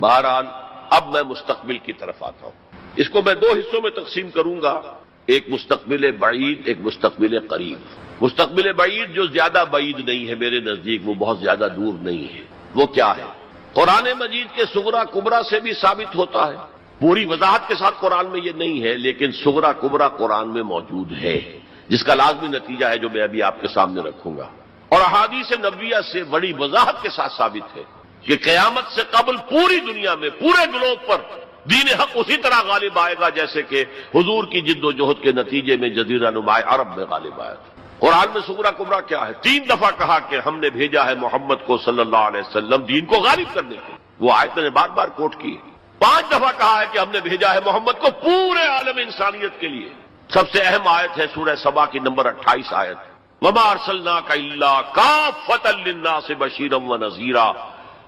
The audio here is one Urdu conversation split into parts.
بہرحال اب میں مستقبل کی طرف آتا ہوں. اس کو میں 2 حصوں میں تقسیم کروں گا، ایک مستقبل بعید، ایک مستقبل قریب. مستقبل بعید جو زیادہ بعید نہیں ہے میرے نزدیک، وہ بہت زیادہ دور نہیں ہے. وہ کیا ہے؟ قرآن مجید کے صغرا کبرا سے بھی ثابت ہوتا ہے. پوری وضاحت کے ساتھ قرآن میں یہ نہیں ہے، لیکن صغرا کبرا قرآن میں موجود ہے، جس کا لازمی نتیجہ ہے جو میں ابھی آپ کے سامنے رکھوں گا. اور احادیث نبویہ سے بڑی وضاحت کے ساتھ ثابت ہے کہ قیامت سے قبل پوری دنیا میں، پورے گلوب پر دین حق اسی طرح غالب آئے گا جیسے کہ حضور کی جد و جہد کے نتیجے میں جزیرہ نما عرب میں غالب آیا تھا. قرآن میں صغرا کبرا کیا ہے؟ 3 دفعہ کہا کہ ہم نے بھیجا ہے محمد کو صلی اللہ علیہ وسلم دین کو غالب کرنے کے. وہ آیت نے بار بار کوٹ کی. 5 دفعہ کہا ہے کہ ہم نے بھیجا ہے محمد کو پورے عالم انسانیت کے لیے. سب سے اہم آیت ہے سورہ سبا کی نمبر 28 آیت، وَمَا أَرْسَلْنَاكَ إِلَّا كَافَّةً لِلنَّاسِ بَشِيرًا وَنَذِيرًا.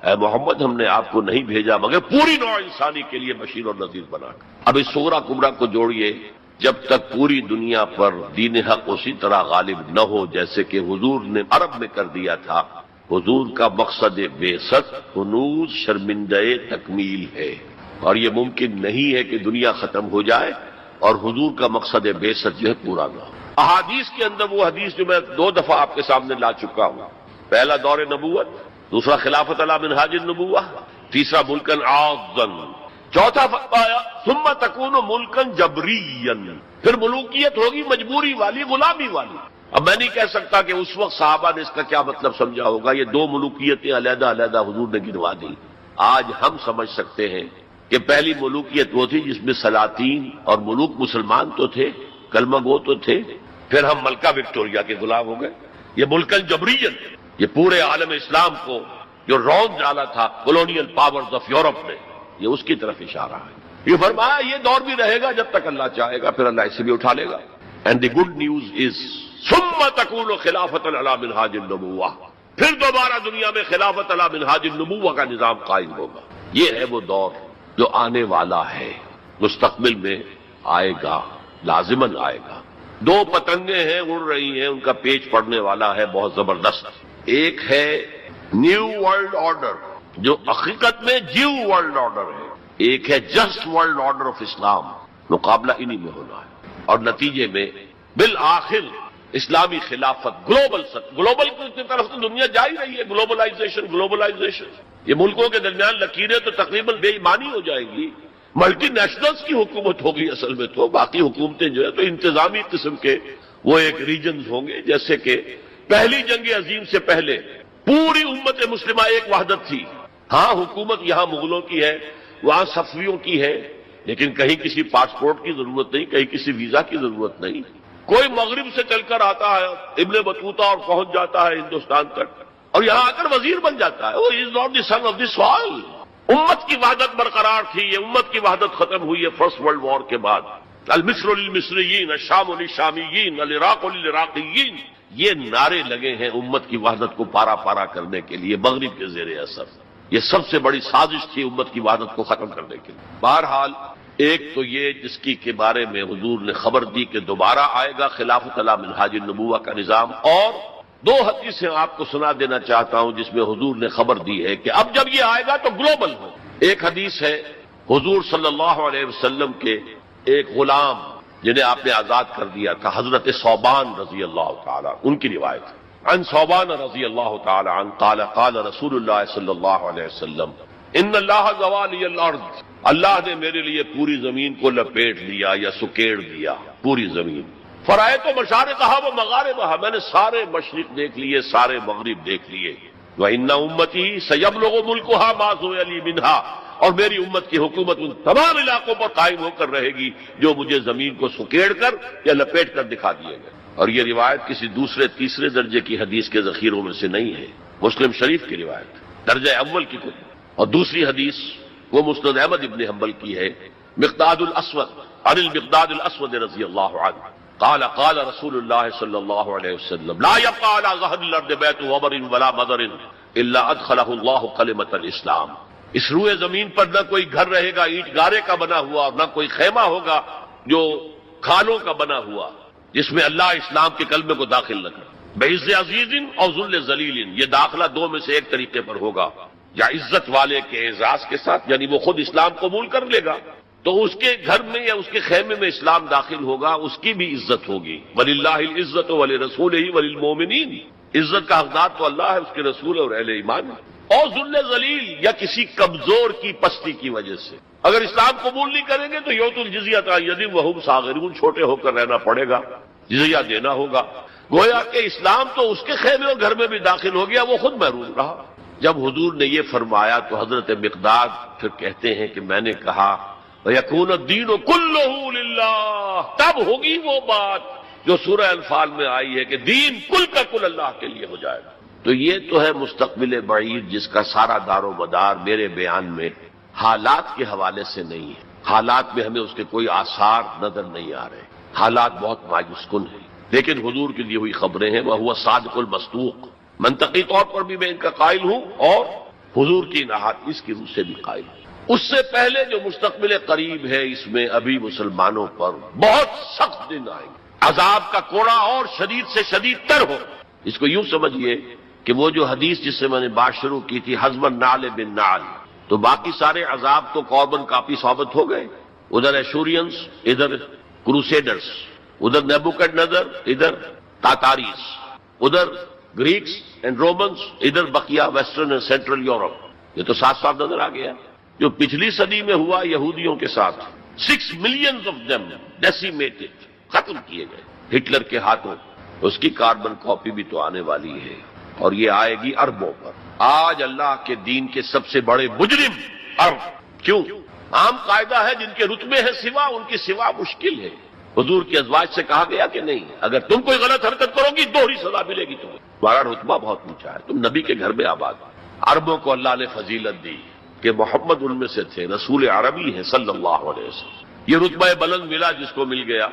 اے محمد ہم نے آپ کو نہیں بھیجا مگر پوری نوع انسانی کے لیے بشیر اور نذیر بنا کر. اب اس صغرا کبرا کو جوڑیے. جب تک پوری دنیا پر دین حق اسی طرح غالب نہ ہو جیسے کہ حضور نے عرب میں کر دیا تھا، حضور کا مقصد بعثت ہنوز شرمندہ تکمیل ہے، اور یہ ممکن نہیں ہے کہ دنیا ختم ہو جائے اور حضور کا مقصد بعثت جو ہے پورا نہ ہو. احادیث کے اندر وہ حدیث جو میں 2 دفعہ آپ کے سامنے لا چکا ہوں، پہلا دور نبوت، دوسرا خلافت علی منہاج النبوہ، تیسرا ملکن عاضا، چوتھا فرمایا ثم تکون ملکن جبریا، پھر ملوکیت ہوگی مجبوری والی، غلامی والی. اب میں نہیں کہہ سکتا کہ اس وقت صحابہ نے اس کا کیا مطلب سمجھا ہوگا. یہ 2 ملوکیتیں علیحدہ علیحدہ حضور نے گنوا دی. آج ہم سمجھ سکتے ہیں کہ پہلی ملوکیت وہ تھی جس میں سلاطین اور ملوک مسلمان تو تھے، کلمہ گو تو تھے، پھر ہم ملکہ وکٹوریہ کے غلام ہو گئے. یہ ملکن جبریین، یہ پورے عالم اسلام کو جو رون ڈالا تھا کولونیل پاورز آف یورپ نے، یہ اس کی طرف اشارہ ہے. یہ فرمایا یہ دور بھی رہے گا جب تک اللہ چاہے گا، پھر اللہ اسے بھی اٹھا لے گا. And the good news is ثم تکون خلافت علی منہاج النبوہ، پھر دوبارہ دنیا میں خلافت علی منہاج النبوہ کا نظام قائم ہوگا. یہ ہے وہ دور جو آنے والا ہے، مستقبل میں آئے گا، لازماً آئے گا. 2 پتنگیں ہیں اڑ رہی ہیں، ان کا پیچ پڑنے والا ہے بہت زبردست. ایک ہے نیو ورلڈ آرڈر جو حقیقت میں جیو ورلڈ آرڈر ہے، ایک ہے جسٹ ورلڈ آرڈر آف اسلام. مقابلہ انہی میں ہونا ہے، اور نتیجے میں بالآخر اسلامی خلافت گلوبل کی طرف تو دنیا جا ہی رہی ہے. گلوبلائزیشن یہ ملکوں کے درمیان لکیریں تو تقریباً بے ایمانی ہو جائیں گی. ملٹی نیشنلز کی حکومت ہوگی اصل میں، تو باقی حکومتیں جو ہے تو انتظامی قسم کے وہ ایک ریجنز ہوں گے. جیسے کہ پہلی جنگ عظیم سے پہلے پوری امت مسلمہ ایک وحدت تھی. ہاں حکومت یہاں مغلوں کی ہے، وہاں صفویوں کی ہے، لیکن کہیں کسی پاسپورٹ کی ضرورت نہیں، کہیں کسی ویزا کی ضرورت نہیں. کوئی مغرب سے چل کر آتا ہے ابن بطوطہ اور پہنچ جاتا ہے ہندوستان تک، اور یہاں آ کر وزیر بن جاتا ہے. وہ is not the son of the soil. امت کی وحدت برقرار تھی. یہ امت کی وحدت ختم ہوئی ہے فرسٹ ورلڈ وار کے بعد. المصر للمصریین، الشام للشامیین، العراق للعراقیین، یہ نعرے لگے ہیں امت کی وحدت کو پارا پارا کرنے کے لیے مغرب کے زیر اثر. یہ سب سے بڑی سازش تھی امت کی وحدت کو ختم کرنے کے لیے. بہرحال ایک تو یہ جس کی کے بارے میں حضور نے خبر دی کہ دوبارہ آئے گا خلافت علی منہاج النبوہ کا نظام، اور 2 حدیثیں آپ کو سنا دینا چاہتا ہوں جس میں حضور نے خبر دی ہے کہ اب جب یہ آئے گا تو گلوبل ہو. ایک حدیث ہے حضور صلی اللہ علیہ وسلم کے ایک غلام جنہیں آپ نے آزاد کر دیا تھا، حضرت ثوبان رضی اللہ تعالی، ان کی روایت ہے. عن ثوبان رضی اللہ تعالی عنہ قال قال رسول اللہ صلی اللہ علیہ وسلم ان اللہ زوالی الارض، اللہ نے میرے لیے پوری زمین کو لپیٹ لیا یا سکیڑ دیا، پوری زمین. فرائے تو مشارقہا و مغاربہا، میں نے سارے مشرق دیکھ لیے، سارے مغرب دیکھ لیے. وَإِنَّ أُمَّتِي سَيَبْلُغُ مُلْكُهَا مَا زُوِيَ لِي مِنْهَا، اور میری امت کی حکومت ان تمام علاقوں پر قائم ہو کر رہے گی جو مجھے زمین کو سکیڑ کر یا لپیٹ کر دکھا دیے گئے. اور یہ روایت کسی دوسرے تیسرے درجے کی حدیث کے ذخیروں میں سے نہیں ہے، مسلم شریف کی روایت درجہ اول کی کتب. اور دوسری حدیث وہ مسند احمد ابن حنبل کی ہے، مقداد الاسود عن المقداد الاسود رضی اللہ عنہ قال قال رسول اللہ صلی اللہ علیہ وسلم لا يبقى على ظهر الارض بيت وبر ولا مدر الا ادخله الله كلمة الاسلام. اس روئے زمین پر نہ کوئی گھر رہے گا اینٹ گارے کا بنا ہوا، اور نہ کوئی خیمہ ہوگا جو کھانوں کا بنا ہوا، جس میں اللہ اسلام کے کلمے کو داخل نہ کرے. بعز عزیز اور ذل ذلیل، یہ داخلہ 2 میں سے ایک طریقے پر ہوگا. یا عزت والے کے اعزاز کے ساتھ، یعنی وہ خود اسلام قبول کر لے گا تو اس کے گھر میں یا اس کے خیمے میں اسلام داخل ہوگا، اس کی بھی عزت ہوگی۔ وَلِلَّهِ الْعِزَّةُ وَلِرَسُولِهِ وَلِلْمُؤْمِنِينَ، عزت کا حقدار تو اللہ ہے، اس کے رسول اور اہل ایمان ہے۔ اور ذل ذلیل یا کسی کمزور کی پستی کی وجہ سے اگر اسلام قبول نہیں کریں گے تو یؤتُ الجزیۃ عن یدٍ وَهُمْ صاغرون، چھوٹے ہو کر رہنا پڑے گا، جزیہ دینا ہوگا۔ گویا کہ اسلام تو اس کے خیمے اور گھر میں بھی داخل ہو گیا، وہ خود محروم رہا۔ جب حضور نے یہ فرمایا تو حضرت مقداد پھر کہتے ہیں کہ میں نے کہا وَيَكُونَ الدِّينُ كُلُّهُ لِلَّهِ، تب ہوگی وہ بات جو سورہ انفال میں آئی ہے کہ دین کل کا کل اللہ کے لیے ہو جائے گا۔ تو یہ تو ہے مستقبل بعید جس کا سارا دار و مدار میرے بیان میں حالات کے حوالے سے نہیں ہے۔ حالات میں ہمیں اس کے کوئی آثار نظر نہیں آ رہے، حالات بہت مایوس کن ہیں، لیکن حضور کی دی ہوئی خبریں ہیں، وَهُوَ صادق المصدوق، منطقی طور پر بھی میں ان کا قائل ہوں اور حضور کی نہاد اس کی روح سے بھی قائل ہوں۔ اس سے پہلے جو مستقبل قریب ہے اس میں ابھی مسلمانوں پر بہت سخت دن آئیں گے، عذاب کا کوڑا اور شدید سے شدید تر ہو۔ اس کو یوں سمجھیے کہ وہ جو حدیث جس سے میں نے بات شروع کی تھی حزب النعل بالنعل، تو باقی سارے عذاب تو کاربن کاپی ثابت ہو گئے، ادھر ایشورینز، ادھر کروسیڈرز، ادھر نیبوکڈنیزر، ادھر تاتاریز، ادھر گریکس اینڈ رومنز، ادھر بقیہ ویسٹرن اینڈ سینٹرل یورپ۔ یہ تو صاف صاف نظر آ گیا جو پچھلی صدی میں ہوا یہودیوں کے ساتھ، 6 ملین آف دیم ڈیسیمیٹڈ، ختم کیے گئے ہٹلر کے ہاتھوں۔ اس کی کاربن کاپی بھی تو آنے والی ہے اور یہ آئے گی اربوں پر۔ آج اللہ کے دین کے سب سے بڑے مجرم ارب، کیوں؟ عام قاعدہ ہے جن کے رتبے ہیں سوا، ان کی سوا مشکل ہے۔ حضور کی ازواج سے کہا گیا کہ نہیں، اگر تم کوئی غلط حرکت کرو گی دوہری سزا ملے گی تمہیں، تمہارا رتبہ بہت اونچا ہے، تم نبی کے گھر میں آباد ہو۔ عربوں کو اللہ نے فضیلت دی کہ محمد ان میں سے تھے، رسول عربی ہیں صلی اللہ علیہ وسلم، یہ رتبہ بلند ملا جس کو مل گیا،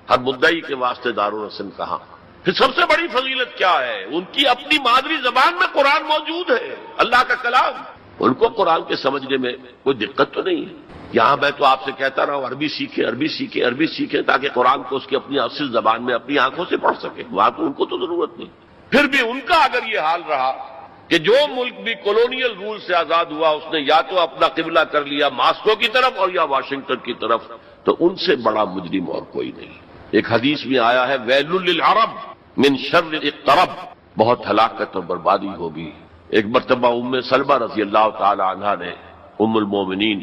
ہر مدعی کے واسطے دارالرسم کہا۔ پھر سب سے بڑی فضیلت کیا ہے؟ ان کی اپنی مادری زبان میں قرآن موجود ہے، اللہ کا کلام، ان کو قرآن کے سمجھنے میں کوئی دقت تو نہیں ہے۔ یہاں میں تو آپ سے کہتا رہا ہوں عربی سیکھیں، عربی سیکھیں، عربی سیکھیں، تاکہ قرآن کو اس کی اپنی اصل زبان میں اپنی آنکھوں سے پڑھ سکے، وہاں تو ان کو تو ضرورت نہیں۔ پھر بھی ان کا اگر یہ حال رہا کہ جو ملک بھی کولونیل رول سے آزاد ہوا اس نے یا تو اپنا قبلہ کر لیا ماسکو کی طرف اور یا واشنگٹن کی طرف، تو ان سے بڑا مجرم اور کوئی نہیں۔ ایک حدیث میں آیا ہے ویل للعرب من شر اقترب، بہت ہلاکت اور بربادی ہوگی۔ ایک مرتبہ ام سلمہ رضی اللہ تعالی عنہا نے ام المومنین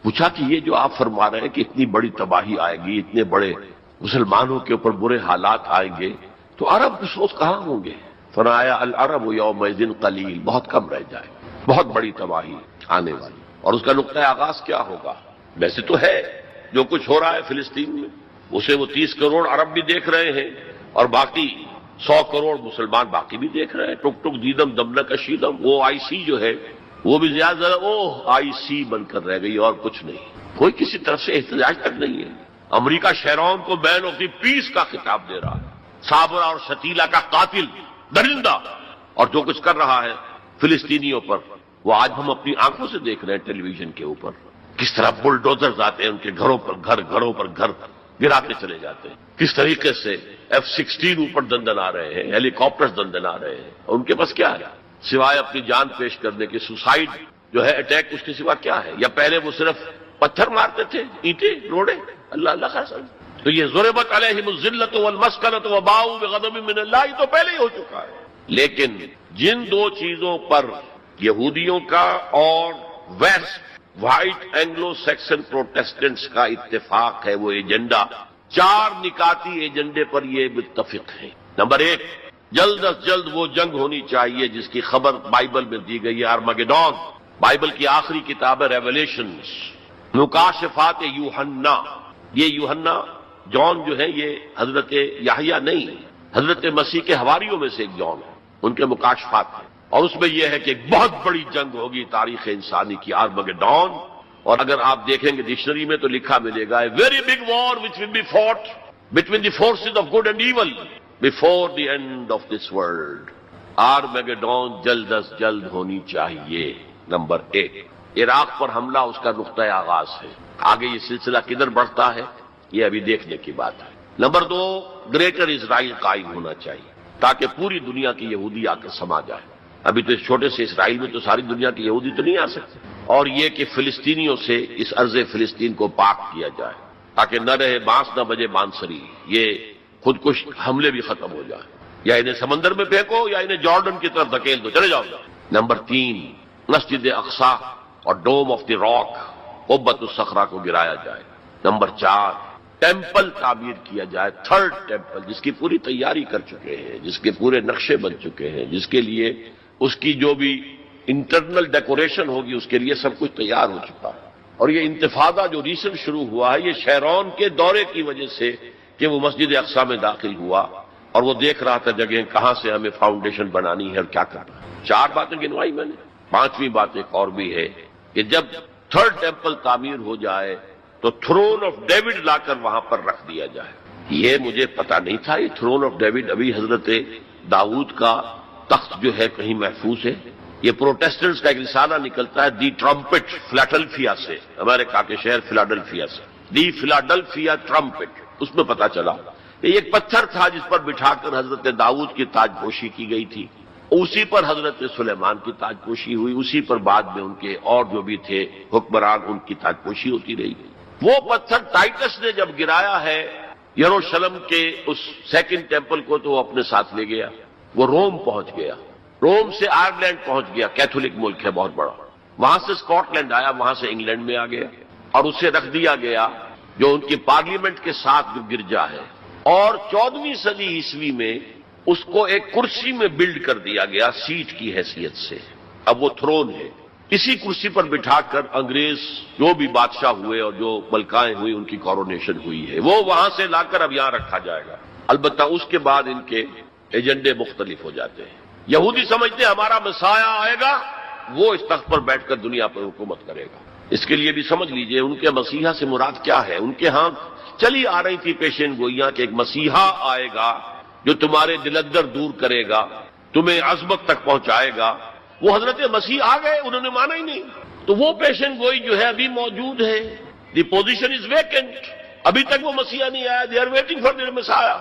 پوچھا کہ یہ جو آپ فرما رہے ہیں کہ اتنی بڑی تباہی آئے گی، اتنے بڑے مسلمانوں کے اوپر برے حالات آئیں گے، تو عرب اس روز کہاں ہوں گے؟ فرمایا العرب یومئذ قلیل، بہت کم رہ جائے، بہت بڑی تباہی آنے والی۔ اور اس کا نقطہ آغاز کیا ہوگا؟ ویسے تو ہے جو کچھ ہو رہا ہے فلسطین میں، اسے وہ 30 کروڑ عرب بھی دیکھ رہے ہیں اور باقی 100 کروڑ مسلمان باقی بھی دیکھ رہے ہیں، ٹک ٹک دیدم دم نکشیدم۔ وہ آئی سی جو ہے وہ بھی زیادہ آئی سی بن کر رہ گئی اور کچھ نہیں، کوئی کسی طرف سے احتجاج تک نہیں ہے۔ امریکہ شیرون کو مین آف دی پیس کا خطاب دے رہا ہے، صابرہ اور شتیلہ کا قاتل، درندہ، اور جو کچھ کر رہا ہے فلسطینیوں پر وہ آج ہم اپنی آنکھوں سے دیکھ رہے ہیں ٹیلی ویژن کے اوپر، کس طرح بلڈوزرز آتے ہیں ان کے گھروں پر گھر گراتے چلے جاتے ہیں، کس طریقے سے F-16 اوپر دندن آ رہے ہیں، ہیلی کاپٹر دندن آ رہے ہیں، اور ان کے پاس کیا ہے سوائے اپنی جان پیش کرنے کے؟ سوسائڈ جو ہے اٹیک، اس کے سوا کیا ہے؟ یا پہلے وہ صرف پتھر مارتے تھے، اینٹیں روڑے، اللہ خاصا۔ تو یہ ضربت علیہم الذلۃ والمسکنۃ وباؤوا بغضب من اللہ تو پہلے ہی ہو چکا ہے۔ لیکن جن دو چیزوں پر یہودیوں کا اور west white Anglo Saxon Protestants کا اتفاق ہے، وہ ایجنڈا، 4 نکاتی ایجنڈے پر یہ متفق ہیں۔ نمبر 1، جلد از جلد وہ جنگ ہونی چاہیے جس کی خبر بائبل میں دی گئی ہے، آرمگیڈون، بائبل کی آخری کتاب ہے ریولیشنز، مکاشفات یوحنا۔ یہ یوحنا جان جو ہے یہ حضرت یحییٰ نہیں، حضرت مسیح کے حواریوں میں سے ایک جان ہے، ان کے مکاشفات ہیں، اور اس میں یہ ہے کہ ایک بہت بڑی جنگ ہوگی تاریخ انسانی کی، آرمگیڈون۔ اور اگر آپ دیکھیں گے ڈکشنری میں تو لکھا ملے گا a very big war which will be fought between the forces of good and evil before the end of this world۔ آرمگیڈون جلد از جلد ہونی چاہیے۔ نمبر 1، عراق پر حملہ اس کا نقطہ آغاز ہے، آگے یہ سلسلہ کدھر بڑھتا ہے یہ ابھی دیکھنے کی بات ہے۔ نمبر 2، گریٹر اسرائیل قائم ہونا چاہیے تاکہ پوری دنیا کی یہودی آ کے سما جائے۔ ابھی تو اس چھوٹے سے اسرائیل میں تو ساری دنیا کے یہودی تو نہیں آ سکتے. اور یہ کہ فلسطینیوں سے اس ارض فلسطین کو پاک کیا جائے تاکہ نہ رہے بانس نہ بجے بانسری. یہ خودکش حملے بھی ختم ہو جائیں. یا انہیں سمندر میں پھینکو یا انہیں جارڈن کی طرف دھکیل دو, چلے جاؤ. نمبر 3, مسجد اقصی اور ڈوم آف دی راک قبۃ الصخرہ کو گرایا جائے. نمبر 4, ٹیمپل تعمیر کیا جائے, 3rd ٹیمپل, جس کی پوری تیاری کر چکے ہیں, جس کے پورے نقشے بن چکے ہیں, جس کے لیے اس کی جو بھی انٹرنل ڈیکوریشن ہوگی اس کے لیے سب کچھ تیار ہو چکا ہے. اور یہ انتفاضہ جو ریسنٹ شروع ہوا ہے یہ شیرون کے دورے کی وجہ سے کہ وہ مسجد اقصی میں داخل ہوا اور وہ دیکھ رہا تھا جگہ کہاں سے ہمیں فاؤنڈیشن بنانی ہے اور کیا کرنا ہے. 4 باتیں گنوائی میں نے. 5ویں بات ایک اور بھی ہے کہ جب 3rd ٹیمپل تعمیر ہو جائے تو تھرون آف ڈیوڈ لا کر وہاں پر رکھ دیا جائے. یہ مجھے پتا نہیں تھا. یہ تھرون آف ڈیوڈ ابھی حضرت داؤد کا تخت جو ہے کہیں محفوظ ہے. یہ پروٹیسٹنٹس کا ایک رسالہ نکلتا ہے دی ٹرمپٹ فلاڈلفیا سے, امریکہ کے شہر فلاڈلفیا سے, دی فلاڈلفیا ٹرمپٹ. اس میں پتا چلا کہ ایک پتھر تھا جس پر بٹھا کر حضرت داؤد کی تاج پوشی کی گئی تھی, اسی پر حضرت سلیمان کی تاج پوشی ہوئی, اسی پر بعد میں ان کے اور جو بھی تھے حکمران ان کی تاج پوشی ہوتی رہی. وہ پتھر ٹائٹس نے جب گرایا ہے یروشلم کے اس 2nd ٹیمپل کو تو وہ اپنے ساتھ لے گیا. وہ روم پہنچ گیا, روم سے آئرلینڈ پہنچ گیا, کیتھولک ملک ہے بہت بڑا. وہاں سے اسکاٹ لینڈ آیا, وہاں سے انگلینڈ میں آ گیا اور اسے رکھ دیا گیا جو ان کی پارلیمنٹ کے ساتھ جو گرجا ہے. اور 14ویں صدی عیسوی میں اس کو ایک کرسی میں بلڈ کر دیا گیا سیٹ کی حیثیت سے. اب وہ تھرون ہے. اسی کرسی پر بٹھا کر انگریز جو بھی بادشاہ ہوئے اور جو ملکائیں ہوئی ان کی کورونیشن ہوئی ہے, وہ وہاں سے لا کر اب یہاں رکھا جائے گا. البتہ اس کے بعد ان کے ایجنڈے مختلف ہو جاتے ہیں. یہودی سمجھتے ہیں ہمارا مسیح آئے گا, وہ اس تخت پر بیٹھ کر دنیا پر حکومت کرے گا. اس کے لیے بھی سمجھ لیجئے ان کے مسیحا سے مراد کیا ہے. ان کے ہاں چلی آ رہی تھی پیشین گوئیاں کہ ایک مسیحا آئے گا جو تمہارے دلدر دور کرے گا, تمہیں عظمت تک پہنچائے گا. وہ حضرت مسیح آ گئے, انہوں نے مانا ہی نہیں. تو وہ پیشین گوئی جو ہے ابھی موجود ہے. The position is vacant. ابھی تک وہ مسیحا نہیں آیا. They are waiting for their مسیحا,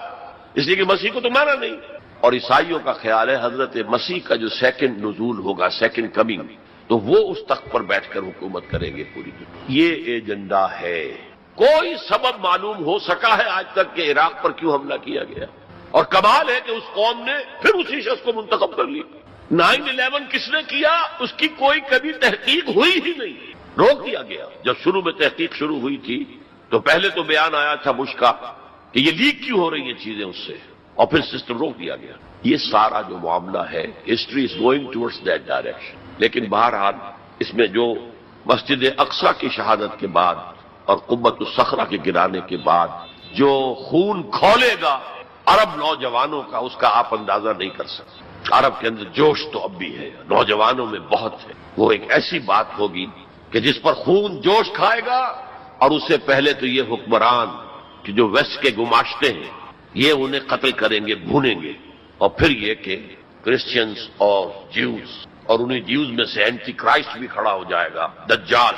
اس لیے کہ مسیح کو تو مانا نہیں. اور عیسائیوں کا خیال ہے حضرت مسیح کا جو 2nd نزول ہوگا, 2nd کمنگ, تو وہ اس تخت پر بیٹھ کر حکومت کریں گے پوری دنیا. یہ ایجنڈا ہے. کوئی سبب معلوم ہو سکا ہے آج تک کہ عراق پر کیوں حملہ کیا گیا؟ اور کمال ہے کہ اس قوم نے پھر اسی شخص کو منتخب کر لی. 9/11 کس نے کیا اس کی کوئی کبھی تحقیق ہوئی ہی نہیں, روک دیا گیا. جب شروع میں تحقیق شروع ہوئی تھی تو پہلے تو بیان آیا تھا بش کا کہ یہ لیک کیوں ہو رہی ہیں چیزیں اس سے, اور پھر سسٹم روک دیا گیا. یہ سارا جو معاملہ ہے history is going towards that direction. لیکن بہرحال اس میں جو مسجد اقصی کی شہادت کے بعد اور قبۃ الصخرہ کے گرانے کے بعد جو خون کھولے گا عرب نوجوانوں کا, اس کا آپ اندازہ نہیں کر سکتے. عرب کے اندر جوش تو اب بھی ہے, نوجوانوں میں بہت ہے. وہ ایک ایسی بات ہوگی کہ جس پر خون جوش کھائے گا. اور اس سے پہلے تو یہ حکمران کہ جو ویسٹ کے گماشتے ہیں یہ انہیں قتل کریں گے, بھونیں گے. اور پھر یہ کہ کرسچنز اور جیوز, اور انہیں جیوز میں سے اینٹی کرائسٹ بھی کھڑا ہو جائے گا, دجال.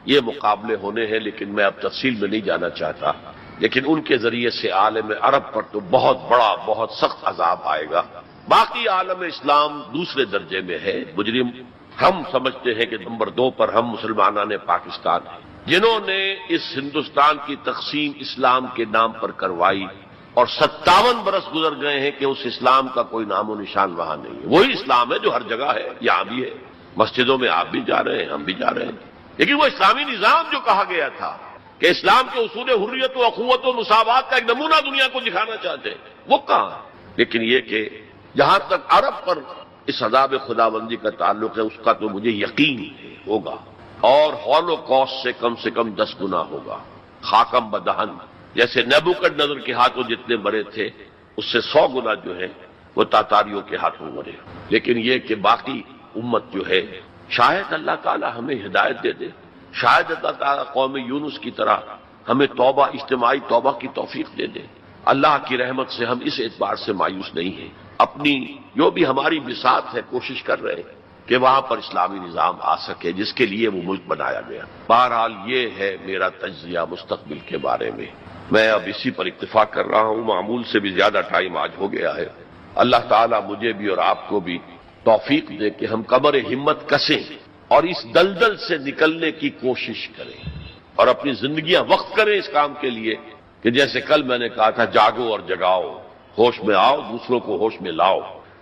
یہ مقابلے ہونے ہیں, لیکن میں اب تفصیل میں نہیں جانا چاہتا. لیکن ان کے ذریعے سے عالم عرب پر تو بہت بڑا بہت سخت عذاب آئے گا. باقی عالم اسلام دوسرے درجے میں ہے مجرم. ہم سمجھتے ہیں کہ نمبر 2 پر ہم مسلمانان پاکستان ہیں جنہوں نے اس ہندوستان کی تقسیم اسلام کے نام پر کروائی, اور 57 برس گزر گئے ہیں کہ اس اسلام کا کوئی نام و نشان وہاں نہیں ہے. وہی اسلام ہے جو ہر جگہ ہے, یہاں بھی ہے, مسجدوں میں آپ بھی جا رہے ہیں, ہم بھی جا رہے ہیں. لیکن وہ اسلامی نظام جو کہا گیا تھا کہ اسلام کے اصول حریت و اخوت و مساوات کا ایک نمونہ دنیا کو دکھانا چاہتے ہیں, وہ کہاں ہے؟ لیکن یہ کہ جہاں تک عرب پر اس عذاب خداوندی کا تعلق ہے اس کا تو مجھے یقین ہوگا, اور ہولوکاسٹ سے کم 10 گنا ہوگا. خاکم بدہن, جیسے نیبوکڈنیزر کے ہاتھوں جتنے مرے تھے اس سے 100 گنا جو ہے وہ تاتاریوں کے ہاتھوں مرے. لیکن یہ کہ باقی امت جو ہے شاید اللہ تعالی ہمیں ہدایت دے دے, شاید اللہ تعالی قوم یونس کی طرح ہمیں توبہ, اجتماعی توبہ کی توفیق دے دے. اللہ کی رحمت سے ہم اس اعتبار سے مایوس نہیں ہیں. اپنی جو بھی ہماری بساط ہے کوشش کر رہے ہیں کہ وہاں پر اسلامی نظام آ سکے جس کے لیے وہ ملک بنایا گیا. بہرحال یہ ہے میرا تجزیہ مستقبل کے بارے میں. میں اب اسی پر اتفاق کر رہا ہوں. معمول سے بھی زیادہ ٹائم آج ہو گیا ہے. اللہ تعالیٰ مجھے بھی اور آپ کو بھی توفیق دے کہ ہم کمر ہمت کسیں اور اس دلدل سے نکلنے کی کوشش کریں اور اپنی زندگیاں وقف کریں اس کام کے لیے کہ جیسے کل میں نے کہا تھا جاگو اور جگاؤ، ہوش میں آؤ، دوسروں کو ہوش میں لاؤ،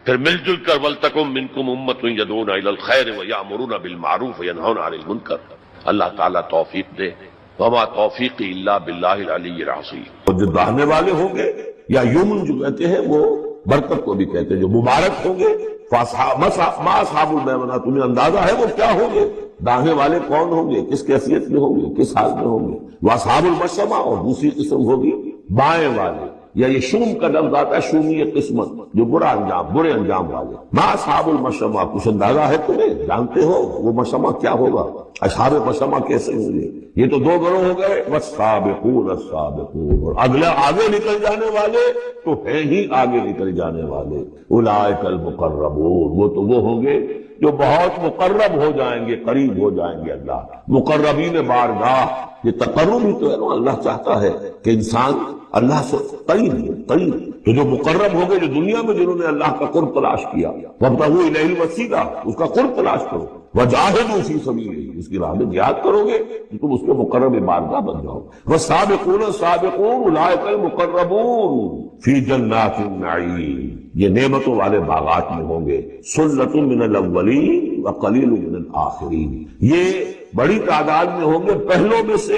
پھر مل جل کر ولتکم منکم امۃ یدعون الی الخیر ویأمرون بالمعروف وینہون عن المنکر۔ اللہ تعالیٰ توفیق دے۔ وما توفیقی الا باللہ العلی العظیم۔ اور جو داہنے والے ہوں گے یا یمن جو کہتے ہیں وہ برکت کو بھی کہتے ہیں، جو مبارک ہوں گے ما اصحاب المیمنہ، تمہیں اندازہ ہے وہ کیا ہوں گے؟ داہنے والے کون ہوں گے، کس کیفیت میں ہوں گے، کس حال میں ہوں گے؟ واصحاب المشأمہ، اور دوسری قسم ہوگی بائیں والے، یا یہ شوم کا لفظ آتا ہے، شومی قسمت، جو برے انجام والے۔ ما اصحاب المشأمہ، کچھ اندازہ ہے تمہیں؟ جانتے ہو وہ مشأمہ کیا ہوگا؟ اصحاب مشأمہ کیسے ہوں گے؟ یہ تو دو گروہ ہو گئے، والسابقون السابقون، اور اگلا آگے نکل جانے والے تو ہیں ہی آگے نکل جانے والے، اولئک المقربون، وہ تو وہ ہوں گے جو بہت مقرب ہو جائیں گے، قریب ہو جائیں گے اللہ۔ مقربین بارگاہ، یہ تقرب ہی تو ہے نا، اللہ چاہتا ہے کہ انسان اللہ سے قریب ہو، قریب۔ تو جو مقرب ہو گئے، جو دنیا میں جنہوں نے اللہ کا قرب تلاش کیا، وابتغوا الیہ الوسیلہ، اس کا قرب تلاش کرو، وجاہدوا فی سبیلہ، اس کی راہ میں جہاد کرو گے تو تم اس کے مقرب بارگاہ بن جاؤ۔ والسابقون السابقون اولئک المقربون فی جنات النعیم، یہ نعمتوں والے باغات میں ہوں گے۔ سلۃ من الاولین وقلیل من الآخرین، یہ بڑی تعداد میں ہوں گے پہلوں میں سے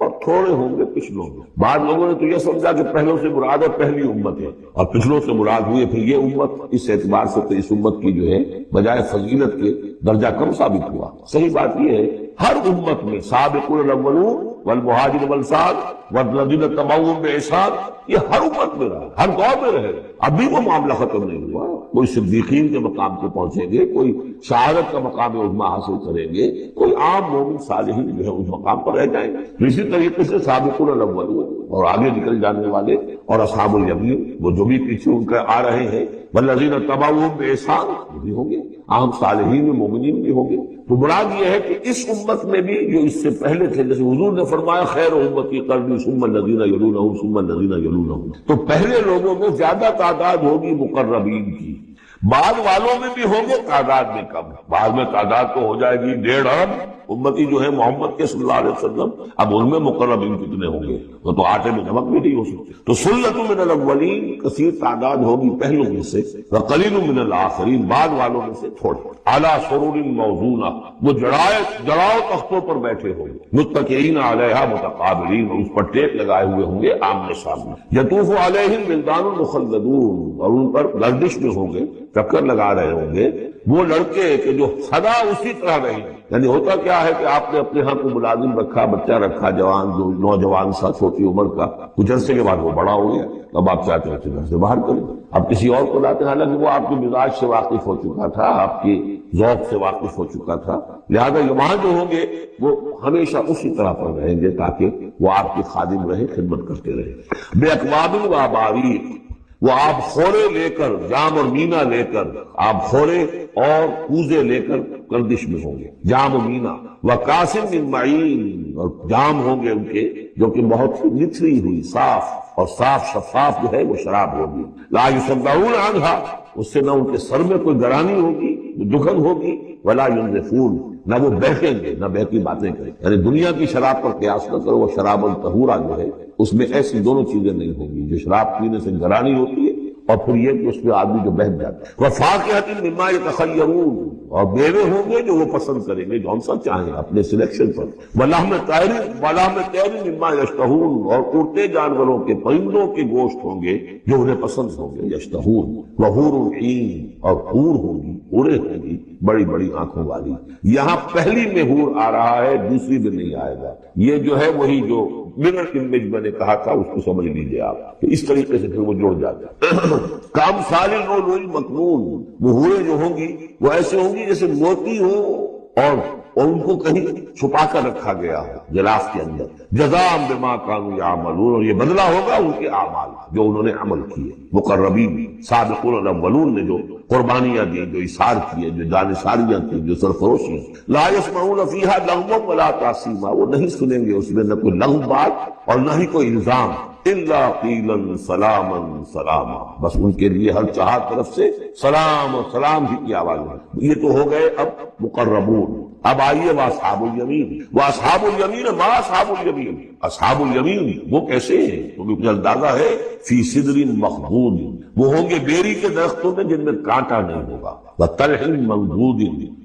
اور تھوڑے ہوں گے پچھلوں میں۔ بعض لوگوں نے تو یہ سمجھا کہ پہلوں سے مراد ہے پہلی امت ہے، اور پچھلوں سے مراد ہوئی پھر یہ امت۔ اس اعتبار سے تو اس امت کی جو ہے بجائے فضیلت کے درجہ کم ثابت ہوا۔ صحیح بات یہ ہے ہر امت میں سابقون الاولون والمہاجرون والانصار والذین اتبعوہم بإحسان، یہ ہر امت میں رہا، ہر دور میں رہے، ابھی وہ معاملہ ختم نہیں ہوا۔ کوئی صدیقین کے مقام کو پہنچیں گے، کوئی شہادت کا مقام عظمیٰ حاصل کریں گے، کوئی عام مومن صالحین جو ہے اس مقام پر رہ جائیں گے۔ اسی طریقے سے سابقون الاولون، اور آگے نکل جانے والے، اور اصحاب الیمین، وہ جو بھی پیچھے ان کے آ رہے ہیں، والذین اتبعوہم بإحسان، وہ بھی ہوں گے، عام صالحین میں مومنین بھی ہوں گے۔ تو مراد یہ ہے کہ اس امت میں بھی جو اس سے پہلے تھے، جیسے حضور نے فرمایا خیر امتی قرنی ثم الذین یلونہم ثم الذین یلونہم، تو پہلے لوگوں میں زیادہ تعداد ہوگی مقربین کی، بعد والوں میں بھی ہوں گے تعداد میں کم، بعد میں تعداد تو ہو جائے گی 1.5 ارب امتی جو ہے محمد کے صلی اللہ علیہ وسلم، اب ان میں مقربین کتنے ہوں گے؟ تو آٹے میں نمک بھی نہیں ہو سکتے۔ تو سلۃ من الاولین، کثیر تعداد ہوگی پہلوں میں سے، وقلیل من الآخرین، بعد والوں میں سے تھوڑے۔ علی سرور موضونہ، وہ جڑاؤ تختوں پر بیٹھے ہوں گے، متکئین علیہا متقابلین، اور اس پر ٹیک لگائے ہوئے ہوں گے آمنے سامنے۔ یطوف علیہم ولدان مخلدون، اور ان پر گردش میں ہوں گے، چکر لگا رہے ہوں گے وہ لڑکے کہ جو سدا اسی طرح رہیں گے۔ یعنی ہوتا کیا ہے کہ آپ نے اپنے ہاں کو ملازم رکھا، بچہ رکھا، جوان جو نوجوان سا چھوٹی عمر کا، کچھ عرصے کے بعد وہ بڑا ہو گیا، اب آپ چاہتے ہیں گھر سے باہر کریں، اب کسی اور کو لاتے ہیں، حالانکہ وہ آپ کے مزاج سے واقف ہو چکا تھا، آپ کی ذوق سے واقف ہو چکا تھا، لہذا وہاں جو ہوں گے وہ ہمیشہ اسی طرح پر رہیں گے تاکہ وہ آپ کی خادم رہیں، خدمت کرتے رہیں۔ بے اکواب و اباریق، وہ آب خورے لے کر، جام اور مینا لے کر، آب خورے اور کوزے لے کر گردش میں ہوں گے، جام و مینا، وکاسم من معین، اور جام ہوں گے ان کے جو کہ بہت ہی نتھری ہوئی، صاف اور صاف شفاف جو ہے وہ شراب ہوگی۔ لا یصدعون عنہا، اس سے نہ ان کے سر میں کوئی گرانی ہوگی، دکھن ہوگی، ولا ينزفون، نہ وہ بہکیں گے، نہ بہتی باتیں کریں۔ یعنی دنیا کی شراب پر قیاس نہ کرو، وہ شراب الطہورہ جو ہے اس میں ایسی دونوں چیزیں نہیں ہوں گی، جو شراب پینے سے گرانی ہوتی ہے اور پھر یہ کہ اس میں آدمی جو بہک جاتا ہے۔ وَفَاكِهَةٍ مِّمَّا يَتَخَيَّرُونَ، اور میوے ہوں گے جو وہ پسند کریں گے، جون سا چاہیں اپنے سلیکشن پر۔ وَلَحْمِ طَيْرٍ مِّمَّا يَشْتَهُونَ، اور اڑتے جانوروں کے، پرندوں کے گوشت ہوں گے جو انہیں پسند ہوں گے، یشتہون۔ وَحُورٌ عِین، اور حور ہوں گی، حوریں ہوں گی بڑی بڑی آنکھوں والی۔ یہاں پہلی میں حور آ رہا ہے، دوسری میں نہیں آئے گا۔ یہ جو ہے وہی جو مرر امیج میں نے کہا تھا، اس کو سمجھ لیجئے آپ کہ اس طریقے سے پھر وہ جڑ جاتا ہے۔ کامثال اللؤلؤ المکنون، وہ حوریں جو ہوں گی وہ ایسے ہوں گی جیسے موتی ہو اور اور ان کو کہیں چھپا کر رکھا گیا ہو غلاف کے اندر، جزاء بما كانوا يعملون، اور یہ بدلہ ہوگا ان کے اعمال جو انہوں نے عمل کیے۔ مقربین سابقون الاولون نے جو قربانیاں دی، جو ایثار کیے، جو جانثاریاں کی، جو سرفروشیاں، لا يسمعون فيها لغوا ولا تأثیما، وہ نہیں سنیں گے اس میں نہ کوئی لغو بات اور نہ ہی کوئی الزام، الا قیلا سلاما سلاما، بس ان کے لیے ہر چہار طرف سے سلام اور سلام ہی کی آواز ہے۔ یہ تو ہو گئے اب مقربون۔ اب آئیے واصحاب الیمین، واصحاب الیمین ما اصحاب الیمین، اصحاب الیمین وہ کیسے ہیں؟ تو مجھے اندازہ ہے فی صدر مخضود، وہ ہوں گے بیری کے درختوں میں جن میں کانٹا نہیں ہوگا، وطلح منضود،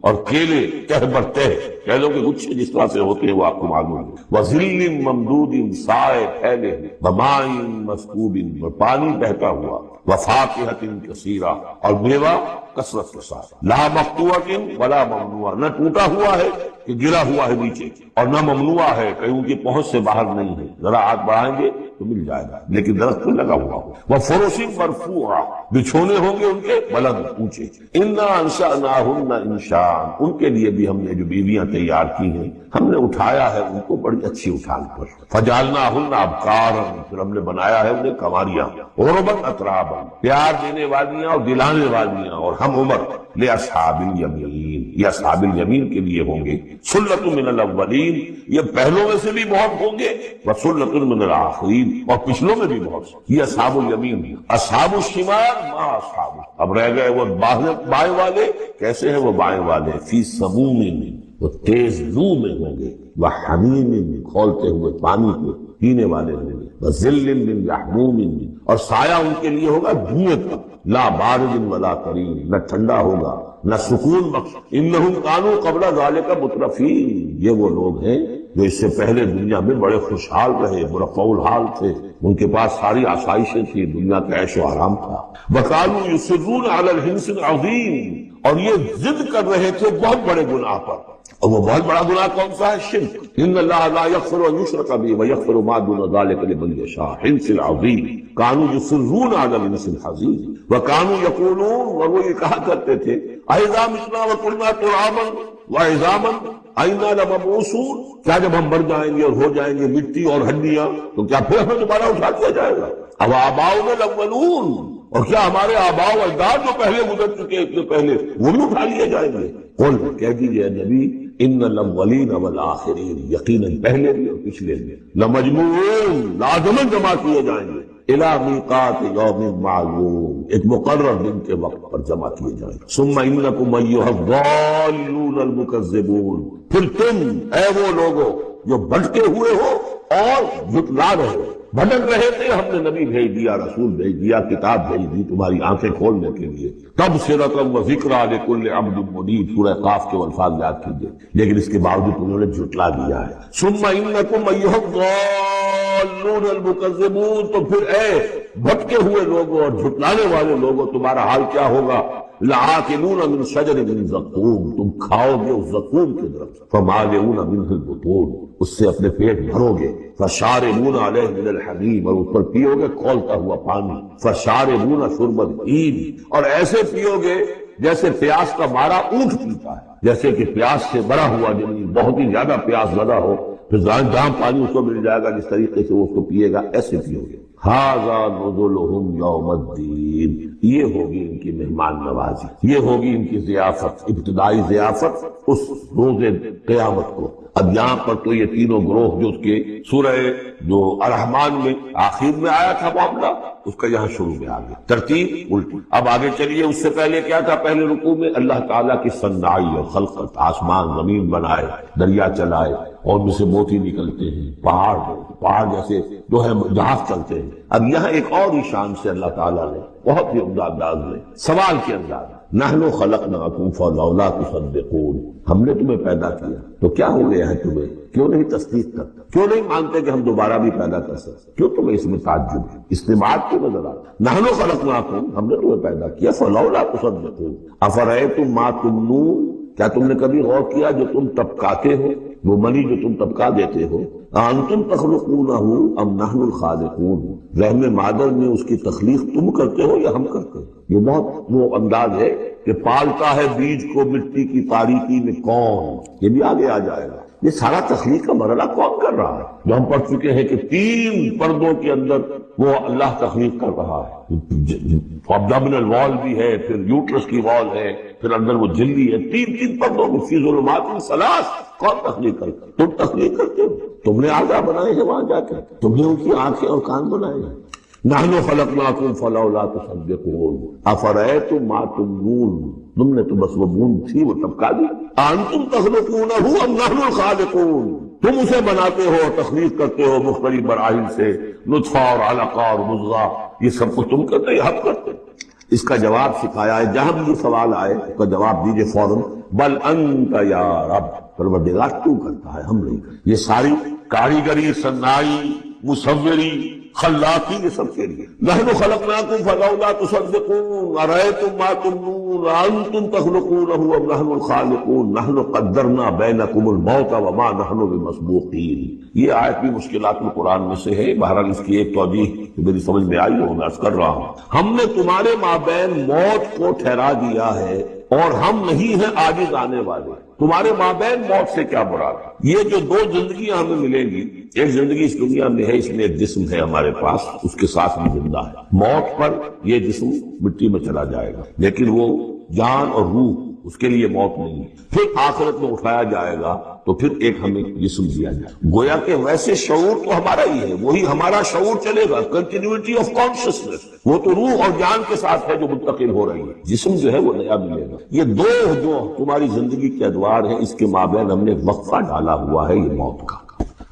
اور کیلے کہہ برتے کیلوں کے گچھے جس طرح سے ہوتے ہیں وہ آپ کو معلوم ہے، وظل ممدود، سائے پھیلے، وماء مسکوب، اور پانی بہتا ہوا، وفاکہۃ کثیرہ، اور میوہ کثرت کے ساتھ، لا مقطوعۃ ولا ممنوعہ، نہ ٹوٹا ہوا ہے کہ گرا ہوا ہے نیچے، اور نہ ممنوع ہے کہ ان کی پہنچ سے باہر نہیں ہے، ذرا ہاتھ بڑھائیں گے تو مل جائے گا، لیکن درخت میں لگا ہوا ہو۔ وفرش مرفوعہ، بچھونے ہوں گے ان کے بلند اونچے۔ انا انشأناہن انشاء، ان کے لیے بھی ہم نے جو بیویاں تیار کی ہیں ہم نے اٹھایا ہے ان کو بڑی اچھی اٹھان پر۔ فجعلناہن ابکارا، پھر ہم نے بنایا ہے انہیں کنواریاں، عربا اترابا، پیار دینے والیاں اور دلانے والیاں، اور ہم عمر لاصحاب الیمین، یہ اصحاب الیمین کے لیے ہوں گے۔ سلۃ من الاولین، یہ پہلوں میں سے بھی بہت ہوں گے، وسلۃ من الآخرین، اور پچھلوں میں بھی بہت، یہ اصحاب الیمین۔ اصحاب الشمال ما اصحاب، اب رہ گئے وہ بائیں والے، کیسے ہیں وہ بائیں والے؟ فی سموم، وہ تیز لو میں ہوں گے، وحمیم، کھولتے ہوئے پانی کو پینے والے ہوں گے، وظل من یحموم، اور سایہ ان کے لیے ہوگا دھوئیں کا، لا بارد ولا کریم، نہ ٹھنڈا ہوگا نہ سکون بخش۔ انہم کانوا قبل ذالک مترفین، یہ وہ لوگ ہیں جو اس سے پہلے دنیا میں بڑے خوشحال رہے، مرفوع الحال تھے، ان کے پاس ساری آسائشیں تھی، دنیا کا عیش و آرام تھا۔ وَكَانُوا يُصِرُّونَ عَلَى الْحِنْثِ الْعَظِيمِ، اور یہ ضد کر رہے تھے بہت بڑے گناہ پر، اور وہ بہت بڑا گناہ کون سا ہے؟ شرک۔ ان اللہ لا یغفر ان یشرک بہ ویغفر ما دون ذلک لمن یشاء، حنث العظیم، کانوا یصرون علی الحنث العظیم، وکانوا یقولون، اور وہ یہ کہا کرتے تھے، اذا متنا وکنا ترابا وعظاما اینا لمبعوثون، کیا جب ہم مر جائیں گے اور ہو جائیں گے مٹی اور ہڈیاں تو کیا پھر ہمیں دوبارہ اٹھا دیا جائے گا؟ اب آباؤنا الاولون، اور کیا ہمارے آباء و اجداد جو پہلے گزر چکے اتنے پہلے وہ بھی اٹھا لیے جائیں گے؟ قل، کہہ دیجئے نبی، ان الاولین والآخرین، یقیناً پہلے بھی اور پچھلے بھی، لمجموعون، لازماً جمع کیے جائیں گے، الی میقات یوم معلوم، ایک مقرر دن کے وقت پر جمع کیے جائیں گے۔ ثم انکم ایھا الضالون المکذبون، پھر تم اے وہ لوگوں جو بھٹکے ہوئے ہو اور جھٹلا رہے ہو، بھٹک رہے تھے، ہم نے نبی بھیج دیا، رسول بھیج دیا، کتاب بھیج دی تمہاری آنکھیں کھولنے کے لیے، تبصرۃ و ذکریٰ لکل عبد منیب، سورہ قاف کے الفاظ یاد کیجئے، لیکن اس کے باوجود انہوں نے جھٹلا دیا ہے۔ ثم انکم ایھا الضالون المکذبون، تو پھر اے بھٹکے ہوئے لوگوں اور جھٹلانے والے لوگوں تمہارا حال کیا ہوگا؟ لآکلون من شجر من زقوم، تم کھاؤ گے اس زقوم کے درخت، فمالئون منہ البطون، اس سے اپنے پیٹ بھرو گے، فشاربون علیہ من الحمیم، اور اس پر پیو گے کھولتا ہوا پانی، فشاربون شرب الہیم، اور ایسے پیو گے جیسے پیاس کا مارا اونٹ پیتا ہے، جیسے کہ پیاس سے بڑا ہوا جنی بہت ہی زیادہ پیاس زدہ ہو، پھر جہاں پانی اس کو مل جائے گا جس طریقے سے وہ اس کو پیے گا، ایسے پیو گے۔ ھذا نزلھم یوم الدین، یہ ہوگی ان کی مہمان نوازی، یہ ہوگی ان کی ضیافت، ابتدائی ضیافت اس روز قیامت کو۔ اب یہاں پر تو یہ تینوں گروہ جو اس کے سورہ جو الرحمن میں آخر میں آیا تھا معاملہ، اس کا یہاں شروع میں آ گیا، ترتیب الٹی۔ اب آگے چلیے، اس سے پہلے کیا تھا؟ پہلے رکوع میں اللہ تعالیٰ کی صنعائی اور خلقت، آسمان زمین بنائے، دریا چلائے، اور ان میں سے موتی نکلتے ہیں، پہاڑ جیسے جو ہے جہاز چلتے ہیں۔ اب یہاں ایک اور ہی شان سے اللہ تعالیٰ نے بہت ہی عمدہ انداز میں سوال کے انداز، نحن خلقناکم فلولا تصدقون، ہم نے تمہیں پیدا کیا تو کیا ہو گیا ہے تمہیں؟ کیوں نہیں تصدیق کرتے؟ کیوں نہیں مانتے کہ ہم دوبارہ بھی پیدا کر سکتے؟ کیوں تمہیں اس میں تعجب ہے، استماعت کیوں نظر آتا؟ نحن خلقناکم، ہم نے تمہیں پیدا کیا، فلولا تصدقون افرأیتم ما تمنون، کیا تم نے کبھی غور کیا جو تم ٹپکاتے ہو، وہ منی جو تم ٹپکا دیتے ہو؟ انتم تخلقونہ ام نحن الخالقون، رحم مادر میں اس کی تخلیق تم کرتے ہو یا ہم کرتے ہیں؟ یہ بہت وہ انداز ہے کہ پالتا ہے بیج کو مٹی کی تاریکی میں کون، یہ بھی آگے آ جائے گا۔ یہ سارا تخلیق کا مرحلہ کون کر رہا ہے؟ جو ہم پڑھ چکے ہیں کہ 3 پردوں کے اندر وہ اللہ تخلیق کر رہا ہے۔ ابڈومینل وال بھی ہے، پھر یوٹرس کی وال ہے، پھر اندر وہ جھلی ہے، 3 پردوں میں فی ظلمات ثلاث۔ کون تخلیق کرتا؟ تم تخلیق کرتے ہو، تم نے اعضاء بنائے ہیں وہاں جا کر، تم نے ان کی آنکھیں اور کان بنائے ہیں۔ نحن خلقناکم فلولا تصدقون افرأیتم ما تمنون، تم نے تو بس وہ بوند تھی وہ ٹپکا دی۔ انتم تخلقونہ ام نحن الخالقون، تم اسے بناتے ہو، تخلیق کرتے ہو مختلف مراحل سے، نطفہ اور علقہ اور مضغہ، یہ سب کچھ تم کرتے ہو، ہم کرتے ہیں۔ اس کا جواب سکھایا ہے، جہاں بھی یہ سوال آئے اس کا جواب دیجئے فوراً، بل انت یا رب، پروردگار تو کرتا ہے، ہم نہیں کرتے۔ یہ ساری کاریگری، صنائی، مصوری، خلاقی، یہ سب کے لیے۔ نحن خلقناکم فلولا تصدقون ارأیتم ما تمنون انتم تخلقونہ ام نحن الخالقون نحن قدرنا بینکم الموت وما نحن بمسبوقین۔ یہ آیت بھی مشکلات القرآن میں سے ہے، بہرحال اس کی ایک توجیہ میری سمجھ میں آئی ہے، میں عرض کر رہا ہوں۔ ہم نے تمہارے مابین موت کو ٹھہرا دیا ہے اور ہم نہیں ہیں عاجز آنے والے۔ تمہارے مابین موت سے کیا مراد؟ یہ جو 2 زندگیاں ہمیں ملیں گی، ایک زندگی اس دنیا میں ہے، اس میں ایک جسم ہے ہمارے پاس، اس کے ساتھ بھی زندہ ہے۔ موت پر یہ جسم مٹی میں چلا جائے گا، لیکن وہ جان اور روح اس کے لیے موت نہیں ہے۔ پھر آخرت میں اٹھایا جائے گا تو پھر ایک ہمیں جسم دیا جائے گا۔ گویا کہ ویسے شعور تو ہمارا ہی ہے، وہی ہمارا شعور چلے گا، کنٹینیوٹی آف کانشسنس، وہ تو روح اور جان کے ساتھ ہے جو منتقل ہو رہی ہے، جسم جو ہے وہ نیا ملے گا۔ یہ 2 جو تمہاری زندگی کے ادوار ہیں، اس کے مابین ہم نے وقفہ ڈالا ہوا ہے، یہ موت کا۔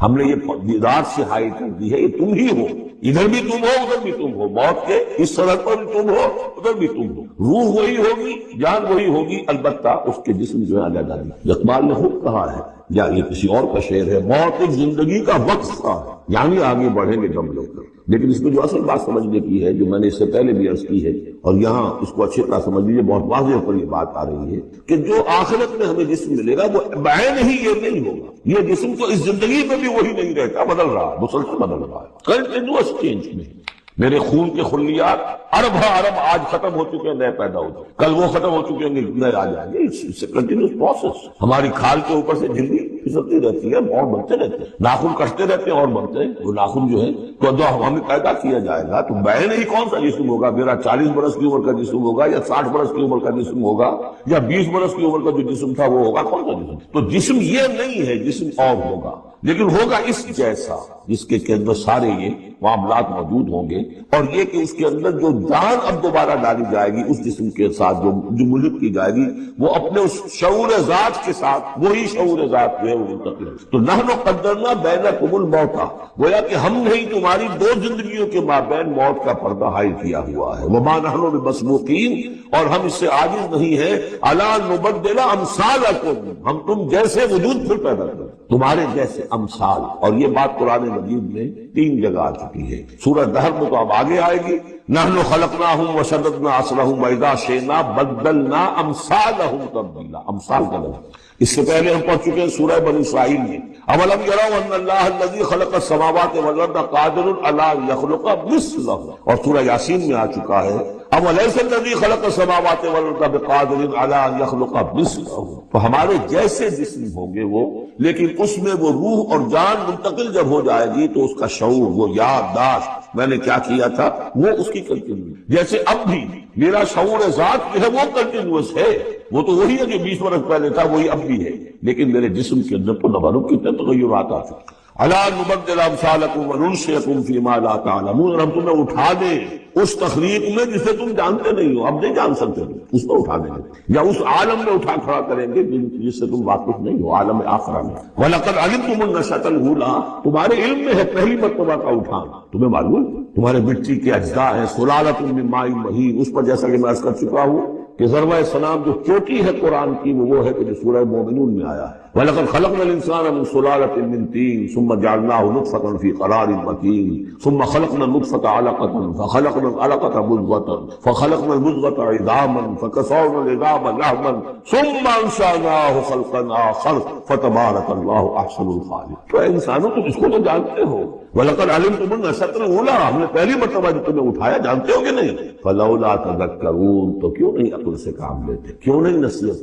ہم نے یہ دیدار سے حائل کر دی ہے، یہ تم ہی ہو، ادھر بھی تم ہو ادھر بھی تم ہو، موت کے اس سرحد پر بھی تم ہو ادھر بھی تم ہو، روح وہی ہوگی، جان وہی ہوگی، البتہ اس کے جسم جو ہے علیحدہ نہیں۔ اقبال نے خود کہا ہے، یا یہ کسی اور کا شعر ہے، موت ایک زندگی کا وقفہ ہے، یعنی آگے بڑھیں گے دم لے کر۔ لیکن اس میں جو اصل بات سمجھنے کی ہے، جو میں نے اس سے پہلے بھی عرض کی ہے، اور یہاں اس کو اچھی طرح سمجھ لیجیے، بہت واضح پر یہ بات آ رہی ہے کہ جو آخرت میں ہمیں جسم ملے گا وہ بعین ہی یہ نہیں ہوگا، یہ جسم تو اس زندگی میں بھی وہی نہیں رہتا، بدل رہا ہے، مسلسل بدل رہا ہے، کنٹینیوس چینج میں۔ میرے خون کے خلیات ارب آج ختم ہو چکے ہیں، نئے پیدا ہو چکے، کل وہ ختم ہو چکے ہیں، نئے آ جائیں گے، اس کنٹینیوس پروسیس۔ ہماری کھال کے اوپر سے جھلی پھسلتی رہتی ہے، اور بنتے رہتے ہیں، ناخن کٹتے رہتے ہیں اور بنتے ہیں، وہ ناخن جو ہے تو جو ہمیں پیدا کیا جائے گا تو بعین ہی کون سا جسم ہوگا؟ میرا 40 برس کی عمر کا جسم ہوگا یا 60 برس کی عمر کا جسم ہوگا یا 20 برس کی عمر کا جو جسم تھا وہ ہوگا؟ کون سا جسم؟ تو جسم یہ نہیں ہے، جسم اور ہوگا، لیکن ہوگا اس جیسا، جس کے اندر سارے یہ معاملات موجود ہوں گے، اور یہ کہ اس کے اندر جو جان اب دوبارہ ڈالی جائے گی اس جسم کے ساتھ جو ملک کی جائے گی، وہ اپنے اس شعور ذات کے ساتھ، وہی شعور ذات جو ہے وہ منتقل ہے۔ تو نحن قدرنا بینکم الموت، گویا کہ ہم نہیں تمہاری 2 زندگیوں کے مابین موت کا پردہ حائل کیا ہوا ہے۔ وما نحن بمسبوقین، اور ہم اس سے عاجز نہیں ہیں، الا نبدل امثالکم، ہم تم جیسے وجود پھر پیدا کریں، تمہارے جیسے امثال۔ اور یہ بات قرآن مجید میں 3 جگہ آ چکی ہے، سورہ دہر میں تو اب آگے آئے گی، نحن خلقناہم وشددنا عصرہم واذا شئنا بدلنا امثالہم تبدیلا، امثال کا لفظ اس سے پہلے ہم پڑھ چکے ہیں سورہ بنی اسرائیل میں، اولم یروا ان اللہ الذی خلق السماوات والارض قادر علی ان یخلق مثلہ، اور سورہ یاسین میں آ چکا ہے، اولیس الذی خلق السماوات والارض بقادر علی ان یخلق مثلہ۔ تو ہمارے جیسے جسم ہوں گے وہ، لیکن اس میں وہ روح اور جان منتقل جب ہو جائے گی تو اس کا شعور، وہ یادداشت، میں نے کیا کیا تھا، وہ اس کی کنٹینیو، جیسے اب بھی میرا شعور ذات جو ہے وہ کنٹینیوس ہے، وہ تو وہی ہے جو 20 برس پہلے تھا، وہی اب بھی ہے، لیکن میرے جسم کے اندر تو نہ معلوم کتنے تغیرات آ چکے۔ الا نبدل امثالکم وننشئکم فیما لا تعلمون، ہم تمہیں اٹھا دیں اس تخلیق میں جسے تم جانتے نہیں ہو، اب نہیں جان سکتے تم، اس میں اٹھا دیں گے، یا اس عالم میں اٹھا کھڑا کریں گے جس سے تم واقف نہیں ہو، عالم آخرہ میں۔ وَلَقَدْ عَلِمْتُمُ النَّشْأَةَ الْأُولَىٰ، تمہارے علم میں ہے پہلی مرتبہ کا اٹھان، تمہیں معلوم تمہارے مٹی کے اجزاء ہیں، سلالۃ من ماء مہین، اس پر جیسا کہ میں عرض کر چکا ہوں کہ ضربۂ سلام جو چوٹی ہے قرآن کی وہ ہے کہ جو سورہ مومنون میں آیا ہے، وَلَقَدْ خَلَقْنَا الْإِنسَانَ مِنْ صُلَالَةٍ مِنْ طِينٍ ثُمَّ جَعَلْنَاهُ نُطْفَةً فِي قَرَارٍ مَكِينٍ ثُمَّ خَلَقْنَا النُّطْفَةَ عَلَقَةً فَخَلَقْنَا الْعَلَقَةَ مُضْغَةً فَخَلَقْنَا الْمُضْغَةَ عِظَامًا فَكَسَوْنَا الْعِظَامَ لَحْمًا ثُمَّ أَنشَأْنَاهُ خَلْقًا آخَرَ فَتَبَارَكَ اللَّهُ أَحْسَنُ الْخَالِقِينَ۔ تو اے انسانوں تم اس کو تو جانتے ہو، وَلَقَدْ عَلِمْتُمُ النَّشْأَةَ الْأُولَىٰ، ہم نے پہلی مرتبہ جب تمہیں اٹھایا جانتے ہو کہ نہیں؟ فَلَوْلَا تَذَكَّرُونَ، تو کیوں نہیں عقل سے کام لیتے، کیوں نہیں نصیحت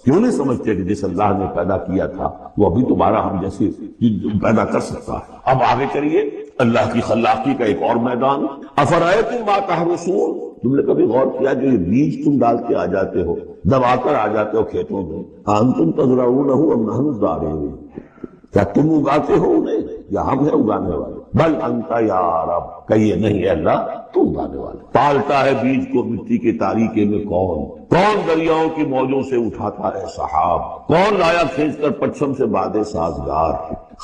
کیوں نہیں سمجھتے کہ جس اللہ نے پیدا کیا تھا وہ ابھی تمہارا ہم جیسی پیدا کر سکتا ہے۔ اب آگے چلیے، اللہ کی خلاقی کا ایک اور میدان۔ افرأیتم ما تحرثون، تم نے کبھی غور کیا جو یہ بیج تم ڈال کے آ جاتے ہو، دبا کر آ جاتے ہو کھیتوں میں، انتم تزرعونہ ام نحن الزارعون، کیا تم اگاتے ہو انہیں یا ہم ہیں اگانے والے؟ بل انت یا رب، کہیے نہیں اے اللہ تو اگانے والے۔ پالتا ہے بیج کو مٹی کے تاریکے میں کون دریاؤں کی موجوں سے اٹھاتا ہے سحاب، کون لایا کھینچ کر پچھم سے بادے سازگار،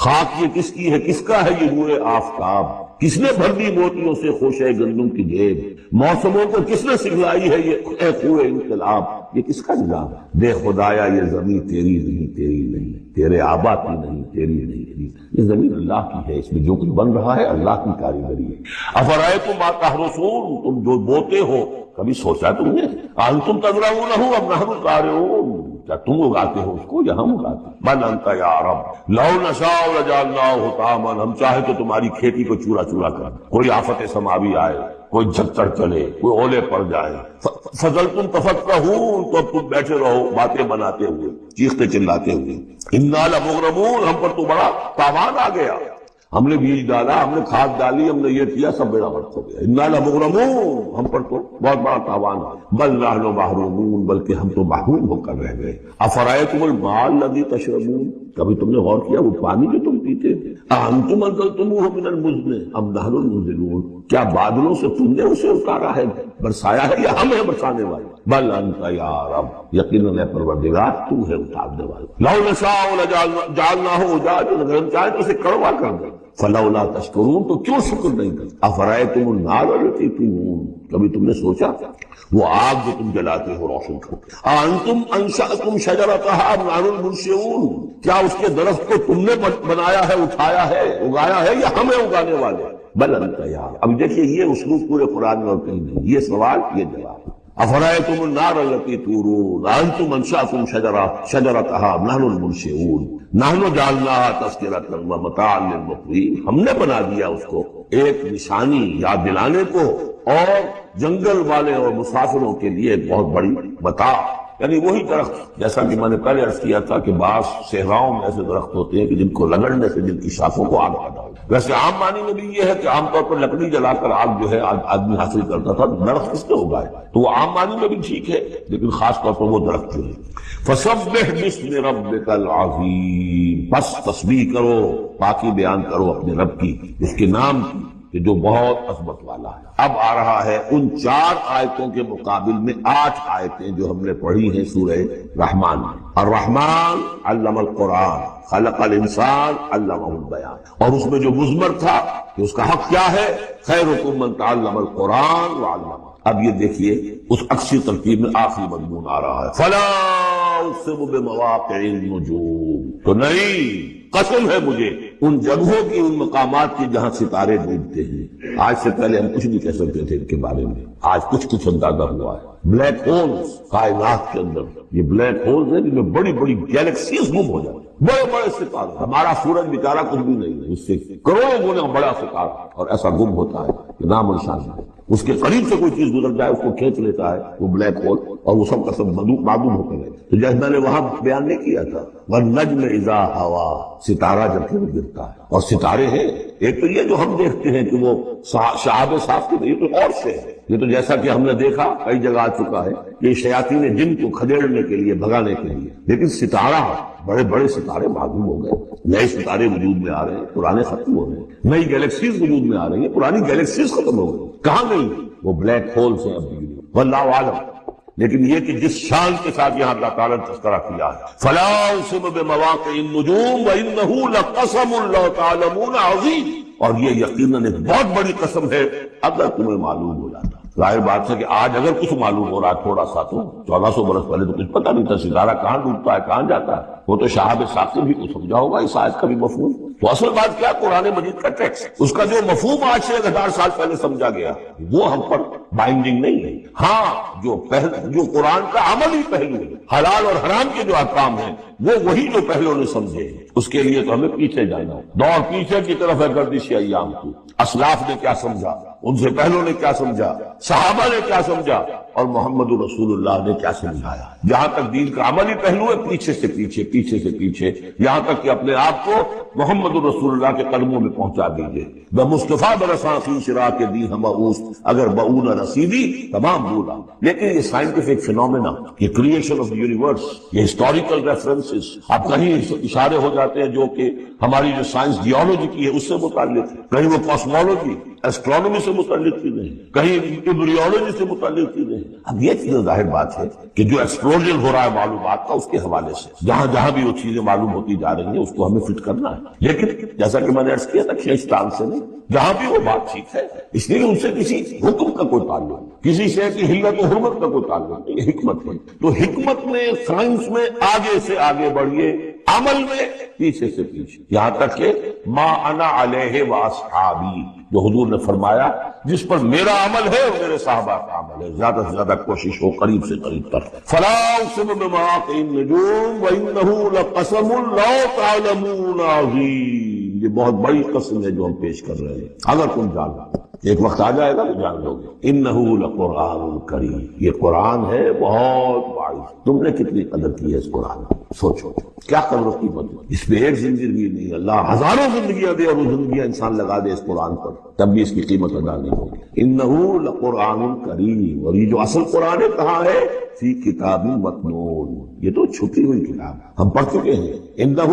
خاک یہ کس کی ہے، کس کا ہے یہ نور آفتاب، کس نے بھر دی موتیوں سے خوشے گندم کی جیب، موسموں کو کس نے سکھلائی ہے یہ اے خوئے انقلاب، یہ کس کا نظام ہے؟ دے خدایا یہ زمین تیری نہیں، تیری نہیں، تیرے آبا کی نہیں، تیری نہیں، یہ زمین اللہ کی ہے، اس میں جو کچھ بن رہا ہے اللہ کی کاریگری ہے۔ افرأیتم ما تحرثون، تم جو بوتے ہو کبھی سوچا تم نے؟ انتم تزرعونہ ام نحن الزارعون، کیا تم اگاتے ہو اس کو یا ہم اگاتے ہیں؟ بل انت یا رب لو نشاء لجعلناہ حطاما، ہم چاہے تو تمہاری کھیتی کو چورا چورا کر دیں، کوئی آفت سماوی آئے، کوئی جھکڑ چلے، کوئی اولے پڑ جائے، فظلتم تفکہون، تو اب تم بیٹھے رہو باتیں بناتے ہوئے، چیختے چلاتے ہوئے، انا لمغرمون، ہم پر تو بڑا تاوان آ گیا، ہم نے بیج ڈالا، ہم نے کھاد ڈالی، ہم نے یہ کیا، سب بیڑا غرق ہو گیا، انا لمغرمون، ہم پر تو بہت بڑا تاوان آ گیا، بل نحن محرومون، بلکہ ہم تو محروم ہو کر رہ گئے۔ افرأیتم الماء الذی تشربون، کبھی تم نے غور کیا وہ پانی جو تم پیتے تھے، اانتم انزلتموہ من المزن ام نحن المنزلون، کیا بادلوں سے تم نے اسے اتارا ہے، برسایا ہے، یا ہم ہیں برسانے والے؟ بل انت یا رب، یقیناً اے پروردگار تو ہے اتارنے والا۔ لو نشاء لجعلناہ اجاجا، اگر ہم چاہیں تو اسے کڑوا کر دیں، فلولا تشکرون، تو کیوں شکر نہیں کرتے؟ افرأیتم النار التی تورون، کبھی تم نے سوچا وہ آگ جو تم جلاتے ہو روشن کرتے، انتم انشأتم شجرتها ام نحن المنشئون، کیا اس کے درخت کو تم نے بنایا ہے، اٹھایا ہے، اگایا ہے، یا ہمیں اگانے والے؟ بل انت یا رب۔ اب دیکھیے یہ اسلوب پورے قرآن میں اور کہیں نہیں، یہ سوال یہ جواب۔ افرأیتم النار التی تورون انتم انشأتم شجرتها ام نحن المنشئون نحن جعلناها تذکرۃ ومتاعا للمقوین، ہم نے بنا دیا اس کو ایک نشانی یاد دلانے کو، اور جنگل والے اور مسافروں کے لیے ایک بہت بڑی متاع، یعنی وہی درخت جیسا کہ میں نے پہلے عرض کیا تھا کہ بعض صحراؤں میں ایسے درخت ہوتے ہیں کہ جن کو رگڑنے سے جن کی شاخوں کو آگ پیدا ہوتی ہے۔ ویسے عام معنی میں بھی یہ ہے کہ عام طور پر لکڑی جلا کر آگ جو ہے آدمی حاصل کرتا تھا، درخت کس نے اگائے، تو وہ عام معنی میں بھی ٹھیک ہے، لیکن خاص طور پر وہ درخت جو ہے۔ فسبح باسم ربک العظیم، بس تسبیح کرو، پاکی بیان کرو اپنے رب کی، اس کے نام کی کہ جو بہت عظمت والا ہے۔ اب آ رہا ہے ان 4 آیتوں کے مقابل میں 8 آیتیں جو ہم نے پڑھی ہیں سورہ رحمان میں۔ الرحمن علم القرآن خلق الانسان علمہ البیان، اور اس میں جو مضمر تھا کہ اس کا حق کیا ہے، خیرکم من تعلم القرآن وعلمہ۔ اب یہ دیکھیے اس اکثر ترتیب میں آخری مضمون آ رہا ہے، فلا اقسم بمواقع النجوم، تو نہیں، قسم ہے مجھے ان جگہوں کی، ان مقامات کی جہاں ستارے ڈوبتے ہیں۔ آج سے پہلے ہم کچھ نہیں کہہ سکتے تھے ان کے بارے میں، آج کچھ اندازہ ہوا ہے۔ بلیک ہولز کائنات کے اندر، یہ بلیک ہولز ہیں جن میں بڑی بڑی گیلیکسیز گم ہو جاتی ہیں، بڑے بڑے ستارے، ہمارا سورج بیچارہ کچھ بھی نہیں ہے، اس سے کروڑوں گنا بڑا ستارہ، اور ایسا گم ہوتا ہے کہ نام و نشان نہیں، اس کے قریب سے کوئی چیز گزر جائے اس کو کھینچ لیتا ہے وہ بلیک ہول، اور وہ سب کا سب معدوم ہوتا ہے۔ تو جیسے میں نے وہاں بیان نہیں کیا تھا، وَالنَّجْمِ إِذَا هَوَىٰ، ستارہ جب کہ گرتا ہے، اور ستارے ہیں ایک تو یہ جو ہم دیکھتے ہیں کہ وہ شہاب صاف کے، یہ تو اور سے ہے، یہ تو جیسا کہ ہم نے دیکھا کئی جگہ آ چکا ہے کہ شیاطین جن کو کھدیڑنے کے لیے، بھگانے کے لیے، لیکن ستارہ، بڑے بڑے ستارے معلوم ہو گئے، نئے ستارے وجود میں آ رہے ہیں، پرانے ختم ہو رہے ہیں، نئی گیلیکسیز وجود میں آ رہی ہیں، پرانی گیلیکسیز ختم ہو گئی، کہاں گئی؟ وہ بلیک ہولز ہیں اب بھی، واللہ اعلم۔ لیکن یہ کہ جس شان کے ساتھ یہاں اللہ تعالیٰ نے تذکرہ کیا ہے، فلا اقسم بمواقع النجوم وانہ لقسم لو تعلمون عظیم، اور یہ یقیناً ایک بہت بڑی قسم ہے اگر تمہیں معلوم ہو جاتا۔ ظاہر بات ہے کہ آج اگر کچھ معلوم ہو رہا ہے تھوڑا سا، تو 1400 برس پہلے تو کچھ پتہ نہیں تھا ستارہ کہاں ڈوبتا ہے کہاں جاتا ہے. وہ تو شہاب ثاقب بھی کو سمجھا ہوگا اس آیت کا بھی مفہوم. تو اصل بات کیا، قرآن مجید کا ٹیکسٹ، اس کا جو مفہوم آج سے 1000 سال پہلے سمجھا گیا وہ ہم پر بائنڈنگ نہیں ہے. ہاں جو قرآن کا عملی پہلو ہے، حلال اور حرام کے جو احکام ہیں، وہ وہی جو پہلو نے سمجھے، اس کے لیے تو ہمیں پیچھے جانا ہے. دور پیچھے کی طرف ہے گردش ایام کی. اسلاف نے کیا سمجھا، ان سے پہلوں نے کیا سمجھا، صحابہ نے کیا سمجھا، اور محمد رسول اللہ نے کیا سمجھایا. جہاں تک دین کا عملی پہلو ہے، پیچھے سے پیچھے، یہاں تک کہ اپنے آپ کو محمد رسول اللہ کے قدموں میں پہنچا دیجئے. بمصطفیٰ برساں فی شراء کے دی ہم اوست، اگر بؤون رسیدی تمام بولا. لیکن یہ سائنٹیفک فینومینا، یہ کریشن آف یونیورس، یہ ہسٹوریکل ریفرنسز، اب کہیں اشارے ہو جاتے ہیں جو کہ ہماری جو سائنس جیولوجی کی ہے اس سے متعلق، کہیں وہ کاسمولوجی ایسٹرونومی سے متعلق چیزیں، کہیں ایمبریولوجی سے متعلق چیزیں. اب یہ چیزیں ظاہر بات ہے کہ جو ایکسپلوژن ہو رہا ہے معلومات کا، اس کے حوالے سے جہاں بھی وہ چیزیں معلوم ہوتی جا رہی ہیں اس کو ہمیں فٹ کرنا ہے. لیکن جیسا کہ میں نے عرض کیا تھا، شیطان سے نہیں، جہاں بھی وہ بات ٹھیک ہے، اس لیے ان سے کسی حکم کا کوئی تعلق نہیں، کسی شے کی حلت و حرمت کا کوئی تعلق نہیں. یہ حکمت ہے. تو حکمت میں، سائنس میں آگے سے آگے بڑھیے، عمل میں پیچھے سے پیچھے، یہاں تک کہ ما انا علیہ واصحابی، جو حضور نے فرمایا جس پر میرا عمل ہے اور میرے صحابہ کا عمل ہے، زیادہ سے زیادہ کوشش ہو قریب سے قریب تر. فلا اقسم بمواقع النجوم وانہ لقسم لو تعلمون عظیم. یہ بہت بڑی قسم ہے جو ہم پیش کر رہے ہیں، اگر تم جانو. ایک وقت آ جائے گا تو جان لو گے. انہ لقرآن کریم، یہ قرآن ہے بہت بڑی. تم نے کتنی قدر کی ہے اس قرآن کی، سوچو کیا قدر و قیمت ہے. اس میں ایک زندگی نہیں، اللہ ہزاروں زندگیاں دے اور وہ زندگیاں انسان لگا دے اس قرآن پر، تب بھی اس کی قیمت ادا نہیں ہوگی. انہ لقرآن کریم. اور یہ جو اصل قرآن ہے کہاں ہے؟ فی کتاب مکنون. یہ تو چھپی ہوئی کتاب ہم پڑھ چکے ہیں. انہ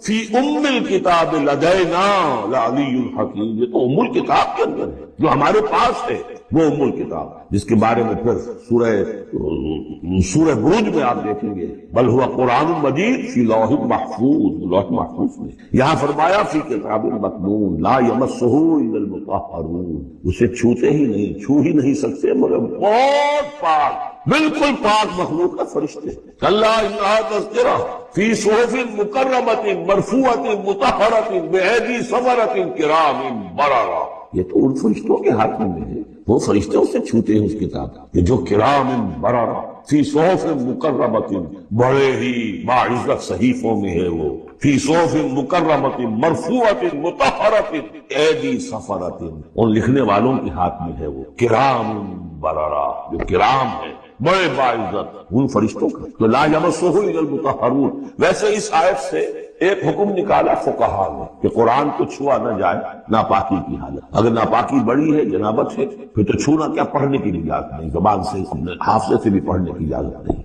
فی ام الکتاب لدینا لعلی الحکیم. یہ تو ام الکتاب کے اندر ہے جو ہمارے پاس ہے، وہ ام الکتاب، جس کے بارے میں پھر سورہ بروج میں آپ دیکھیں گے بل ہوا قرآن مجید فی لوح محفوظ. لوح محفوظ میں یہاں فرمایا فی کتاب مکنون لا یمسہ الا المطہرون. اسے چھوتے ہی نہیں، چھو ہی نہیں سکتے مگر بہت پاک، بالکل پاک مخلوق کا فرشتے. کلا انہا تذکرہ فی صحف مکرمۃ مرفوعۃ مطہرۃ بایدی سفرۃ کرام بررہ. یہ تو ان فرشتوں کے ہاتھ میں ہے، وہ فرشتے اسے چھوتے ہیں اس کتاب، یہ جو کرام بررہ فی صحف مکرمۃ، بڑے ہی باعزت صحیفوں میں ہے وہ. فی صحف مکرمۃ مرفوعۃ مطہرۃ ایدی سفرۃ، ان لکھنے والوں کے ہاتھ میں ہے وہ. کرام بررہ، جو کرام ہے بڑے باعزت ان فرشتوں کا. تو لا یمسہ الا المطہرون. ویسے اس آیت سے ایک حکم نکالا فقہا نے کہ قرآن کو چھوا نہ جائے ناپاکی کی حالت. اگر ناپاکی بڑی ہے، جنابت ہے، پھر تو چھونا کیا، پڑھنے کی اجازت نہیں، زبان سے اپنے حافظے سے بھی پڑھنے کی اجازت نہیں.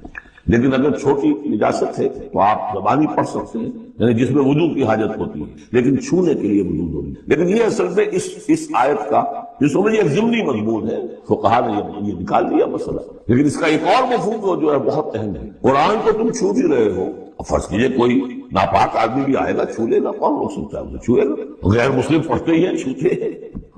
لیکن اگر چھوٹی اجازت ہے تو آپ زبانی پڑھ سکتے ہیں، یعنی جس میں وضو کی حاجت ہوتی ہے، لیکن چھونے کے لیے وضو ضروری. لیکن یہ اصل میں اس آیت کا جو سمجھے ایک ضمنی مضمون ہے، فقہا نے یہ نکال دیا مسئلہ. لیکن اس کا ایک اور مفہوم جو ہے بہت اہم ہے. قرآن کو تم چھو بھی رہے ہو، فرض کیجئے کوئی ناپاک آدمی بھی آئے گا چھو لے گا، کون روک سکتا ہے اسے چھوئے گا. غیر مسلم پڑھتے ہی ہیں، چھوتے ہیں.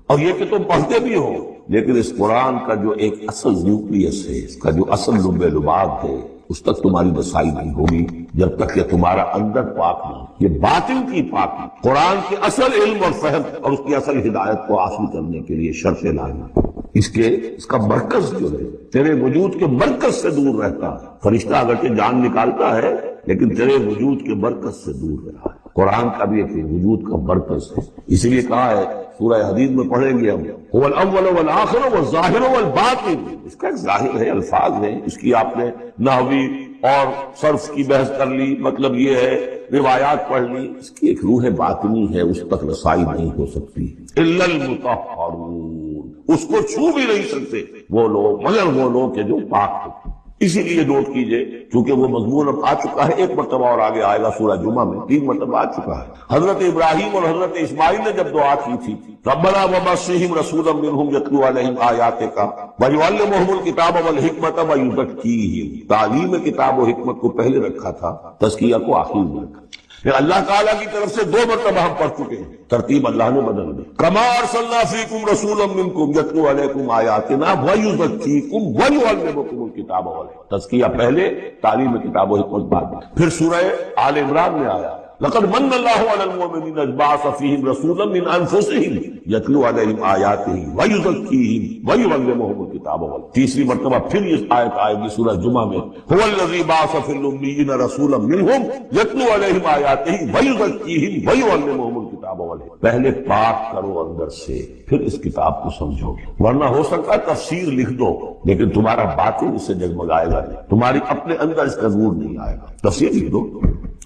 اور یہ کہ تم پڑھتے بھی ہو، لیکن اس قرآن کا جو ایک اصل نیوکلیس ہے، اس کا جو اصل لب لباب ہے، اس تک تمہاری رسائی نہیں ہوگی جب تک کہ تمہارا اندر پاک نہ ہو. یہ باطن کی پاکی قرآن کے اصل علم اور فہم اور اس کی اصل ہدایت کو حاصل کرنے کے لیے شرط لازم. اس کا مرکز جو ہے تیرے وجود کے مرکز سے دور رہتا ہے. فرشتہ اگرچہ جان نکالتا ہے لیکن تیرے وجود کے مرکز سے دور رہا ہے. قرآن کا بھی ایک وجود کا مرکز ہے. اسی لیے کہا ہے سورہ حدید میں پڑھیں گے ہم، هو الاول والآخر والظاہر والباطن. اس کا ایک ظاہر ہے، الفاظ ہیں، اس کی آپ نے نحوی اور صرف کی بحث کر لی، مطلب یہ ہے روایات پڑھ لی. اس کی ایک روح باطنی ہے، اس تک رسائی نہیں ہو سکتی. الا المطہرون، اس کو چھو بھی نہیں سکتے وہ لوگ مگر وہ لوگ کہ جو پاک ہوتے. اسی لیے نوٹ کیجئے چونکہ وہ مضمون اب آ چکا ہے، ایک مرتبہ اور آگے آئے گا سورہ جمعہ میں، 3 مرتبہ آ چکا ہے. حضرت ابراہیم اور حضرت اسماعیل نے جب دعا کی تھی ربنا وبعث رسولا منہم یتلو علیہم آیاتک ویعلمہم الکتاب والحکمۃ ویزکیہم. تعلیم کتاب و حکمت کو پہلے رکھا تھا، تزکیہ کو آخر میں رکھا. یہ اللہ تعالیٰ کی طرف سے 2 مرتبہ ہم پڑھ چکے ہیں، ترتیب اللہ نے بدل دی۔ کما ارسلنا فیکم رسولا منکم یتلو علیکم آیاتنا ویزکیکم ویعلمکم الکتاب والحکمہ۔ تزکیہ پہلے، تعلیم کتاب و حکمت بعد میں۔ پھر سورہ آل عمران میں آیا لقد من اللہ علی المؤمنین اذ بعث فیہم رسولا من انفسہم یتلو علیہم آیاتہ ویزکیہم ویعلمہم الکتاب والحکمہ۔ تیسری مرتبہ پھر یہ آیت آئے گی سورہ جمعہ میں، هو الذی بعث فی الامیین رسولا منہم یتلو علیہم آیاتہ ویزکیہم ویعلمہم الکتاب والحکمہ۔ پہلے پاک کرو اندر سے، پھر اس کتاب کو سمجھو گے، ورنہ ہو سکتا ہے تفسیر لکھ دو لیکن تمہارا باطن اس سے جگمگائے گا نہیں، تمہاری اپنے اندر اس کا نور نہیں آئے گا۔ تفسیر لکھ دو،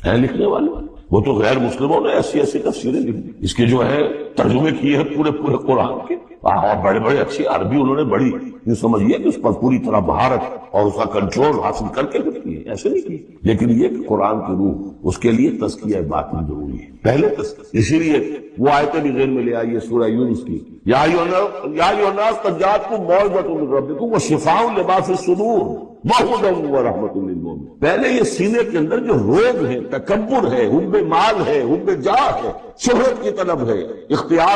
ہیں لکھنے والے، وہ تو غیر مسلموں نے ایسی ایسی تفسیریں لکھی، اس کے جو ہے ترجمے کیے ہیں پورے قرآن کے، اور بڑے بڑے اچھی عربی انہوں نے بڑی، یہ سمجھیے کہ اس پر پوری طرح مہارت اور اس کا کنٹرول حاصل کر کے لکھی ہے، ایسے نہیں کی۔ لیکن یہ کہ قرآن کی روح، اس کے لیے تزکیہ باطن ضروری ہے، پہلے تزکیہ۔ اسی لیے وہ آیتیں بھی ذہن میں لے آئیے سورہ یونس کی، یا ایھا الناس قد جاءتکم موعظۃ من ربکم وشفاء لما فی الصدور وہدی ورحمۃ للمؤمنین۔ پہلے یہ سینے کے اندر جو روگ ہے، تکبر ہے، حب مال ہے، حب جاہ ہے، شہرت کی طلب ہے، اختیار